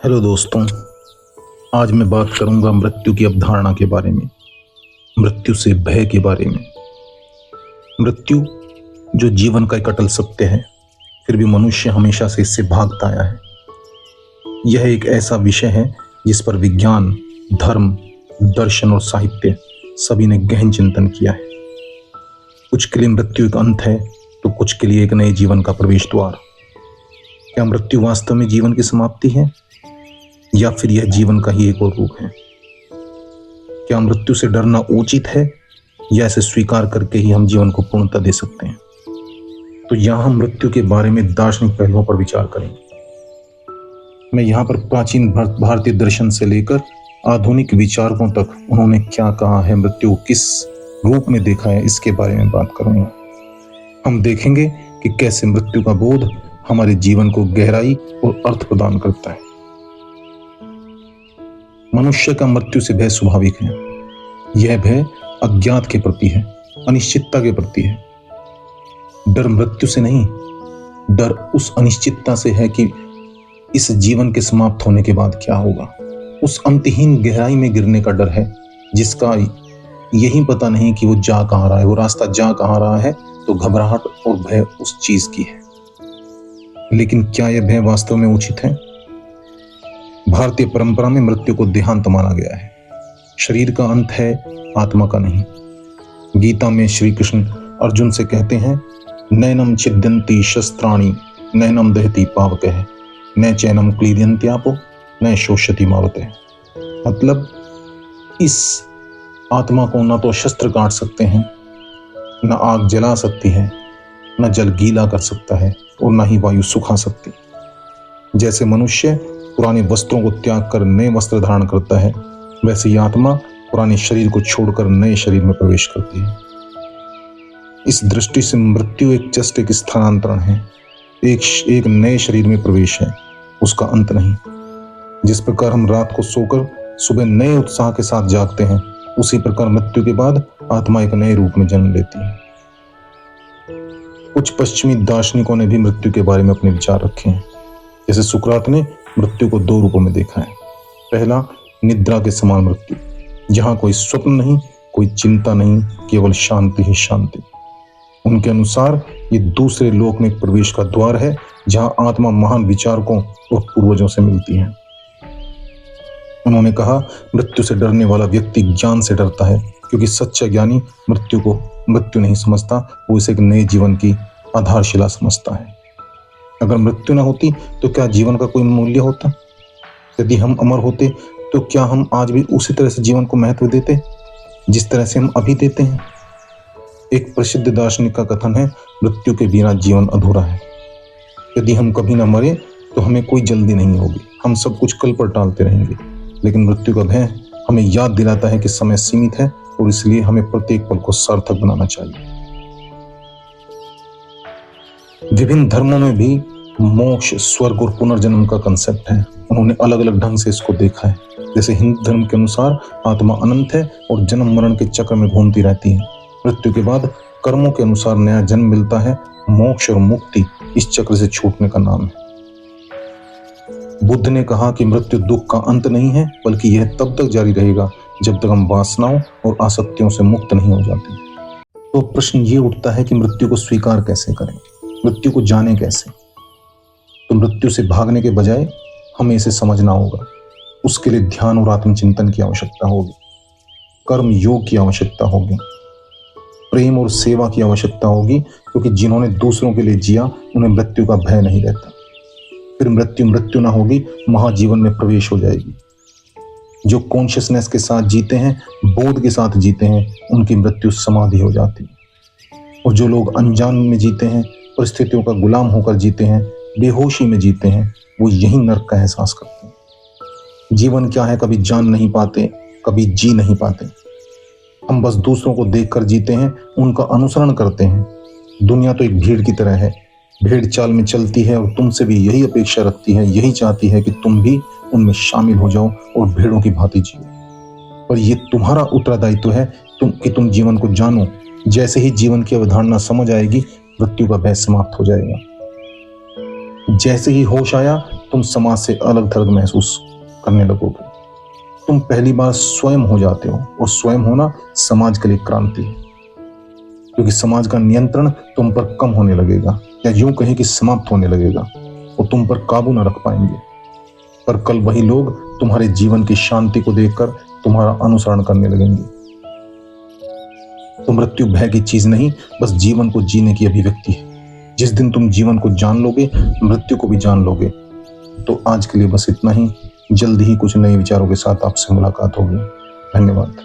Hello दोस्तों, आज मैं बात करूंगा मृत्यु की अवधारणा के बारे में, मृत्यु से भय के बारे में। मृत्यु जो जीवन का एक अटल सत्य है, फिर भी मनुष्य हमेशा से इससे भागता आया है। यह एक ऐसा विषय है जिस पर विज्ञान, धर्म, दर्शन और साहित्य सभी ने गहन चिंतन किया है। कुछ के लिए मृत्यु एक अंत है, तो कुछ के लिए एक नए जीवन का प्रवेश द्वार। क्या मृत्यु वास्तव में जीवन की समाप्ति है, या फिर यह जीवन का ही एक और रूप है? क्या मृत्यु से डरना उचित है, या इसे स्वीकार करके ही हम जीवन को पूर्णता दे सकते हैं? तो यहां हम मृत्यु के बारे में दार्शनिक पहलुओं पर विचार करेंगे। मैं यहाँ पर प्राचीन भारतीय दर्शन से लेकर आधुनिक विचारकों तक उन्होंने क्या कहा है, मृत्यु किस रूप में देखा है, इसके बारे में बात करूंगा। हम देखेंगे कि कैसे मृत्यु का बोध हमारे जीवन को गहराई और अर्थ प्रदान करता है। मनुष्य का मृत्यु से भय स्वाभाविक है। यह भय अज्ञात के प्रति है, अनिश्चितता के प्रति है। डर मृत्यु से नहीं, डर उस अनिश्चितता से है कि इस जीवन के समाप्त होने के बाद क्या होगा। उस अंतहीन गहराई में गिरने का डर है, जिसका यही पता नहीं कि वो जा कहां रहा है, वो रास्ता जा कहां रहा है। तो घबराहट और भय उस चीज की है। लेकिन क्या यह भय वास्तव में उचित है? भारतीय परंपरा में मृत्यु को देहांत माना गया है। शरीर का अंत है, आत्मा का नहीं। गीता में श्री कृष्ण अर्जुन से कहते हैं, नैनम छिद्यन्ति शस्त्राणि नैनम दहति पावकः न चैनम क्लीदयन्त्यापो न शोष्यति मारुतः। मतलब इस आत्मा को न तो शस्त्र काट सकते हैं, न आग जला सकती है, न जल गीला कर सकता है, और न ही वायु सुखा सकती। जैसे मनुष्य पुराने वस्त्रों को त्याग कर नए वस्त्र धारण करता है, वैसे ही आत्मा पुराने शरीर को छोड़कर नए शरीर में प्रवेश करती है। इस दृष्टि से मृत्यु एक जस्ट एक स्थानांतरण है, एक नए शरीर में प्रवेश है, उसका अंत नहीं। जिस प्रकार हम रात को सोकर सुबह नए उत्साह के साथ जागते हैं, उसी प्रकार मृत्यु के बाद आत्मा एक नए रूप में जन्म लेती है। कुछ पश्चिमी दार्शनिकों ने भी मृत्यु के बारे में अपने विचार रखे हैं। जैसे सुकरात ने मृत्यु को दो रूपों में देखा है। पहला, निद्रा के समान मृत्यु, जहां कोई स्वप्न नहीं, कोई चिंता नहीं, केवल शांति ही शांति। उनके अनुसार ये दूसरे लोक में एक प्रवेश का द्वार है, जहां आत्मा महान विचारकों और पूर्वजों से मिलती है। उन्होंने कहा, मृत्यु से डरने वाला व्यक्ति ज्ञान से डरता है, क्योंकि सच्चा ज्ञानी मृत्यु को मृत्यु नहीं समझता, वो इसे एक नए जीवन की आधारशिला समझता है। अगर मृत्यु न होती तो क्या जीवन का कोई मूल्य होता? यदि हम अमर होते तो क्या हम आज भी उसी तरह से जीवन को महत्व देते जिस तरह से हम अभी देते हैं? एक प्रसिद्ध दार्शनिक का कथन है, मृत्यु के बिना जीवन अधूरा है। यदि हम कभी न मरे तो हमें कोई जल्दी नहीं होगी, हम सब कुछ कल पर टालते रहेंगे। लेकिन मृत्यु का भय हमें याद दिलाता है कि समय सीमित है, और इसलिए हमें प्रत्येक पल को सार्थक बनाना चाहिए। विभिन्न धर्मों में भी मोक्ष, स्वर्ग और पुनर्जन्म का कंसेप्ट है। उन्होंने अलग अलग ढंग से इसको देखा है। जैसे हिंदू धर्म के अनुसार आत्मा अनंत है और जन्म मरण के चक्र में घूमती रहती है। मृत्यु के बाद कर्मों के अनुसार नया जन्म मिलता है। मोक्ष और मुक्ति इस चक्र से छूटने का नाम है। बुद्ध ने कहा कि मृत्यु दुख का अंत नहीं है, बल्कि यह तब तक जारी रहेगा जब तक हम वासनाओं और आसक्तियों से मुक्त नहीं हो जाते। तो प्रश्न ये उठता है कि मृत्यु को स्वीकार कैसे करें, मृत्यु को जाने कैसे? तो मृत्यु से भागने के बजाय हमें इसे समझना होगा। उसके लिए ध्यान और आत्मचिंतन की आवश्यकता होगी, कर्म योग की आवश्यकता होगी, प्रेम और सेवा की आवश्यकता होगी, क्योंकि जिन्होंने दूसरों के लिए जिया उन्हें मृत्यु का भय नहीं रहता। फिर मृत्यु ना होगी, महाजीवन में प्रवेश हो जाएगी। जो कॉन्शियसनेस के साथ जीते हैं, बोध के साथ जीते हैं, उनकी मृत्यु समाधि हो जाती है। और जो लोग अनजान में जीते हैं, परिस्थितियों का गुलाम होकर जीते हैं, बेहोशी में जीते हैं, वो यही नर्क का एहसास करते हैं। जीवन क्या है कभी जान नहीं पाते, कभी जी नहीं पाते। हम बस दूसरों को देखकर जीते हैं, उनका अनुसरण करते हैं। दुनिया तो एक भीड़ की तरह है, भेड़ चाल में चलती है और तुमसे भी यही अपेक्षा रखती है, यही चाहती है कि तुम भी उनमें शामिल हो जाओ और भेड़ों की भांति जियो। पर ये तुम्हारा उत्तरदायित्व है कि तुम जीवन को जानो। जैसे ही जीवन की अवधारणा समझ आएगी, मृत्यु का भय समाप्त हो जाएगा। जैसे ही होश आया, तुम समाज से अलग थलग महसूस करने लगोगे। तुम पहली बार स्वयं हो जाते हो, और स्वयं होना समाज के लिए क्रांति है, क्योंकि समाज का नियंत्रण तुम पर कम होने लगेगा, या यूं कहें कि समाप्त होने लगेगा। वो तुम पर काबू न रख पाएंगे, पर कल वही लोग तुम्हारे जीवन की शांति को देखकर तुम्हारा अनुसरण करने लगेंगे। तो मृत्यु भय की चीज नहीं, बस जीवन को जीने की अभिव्यक्ति है। जिस दिन तुम जीवन को जान लोगे, मृत्यु को भी जान लोगे। तो आज के लिए बस इतना ही। जल्द ही कुछ नए विचारों के साथ आपसे मुलाकात होगी। धन्यवाद।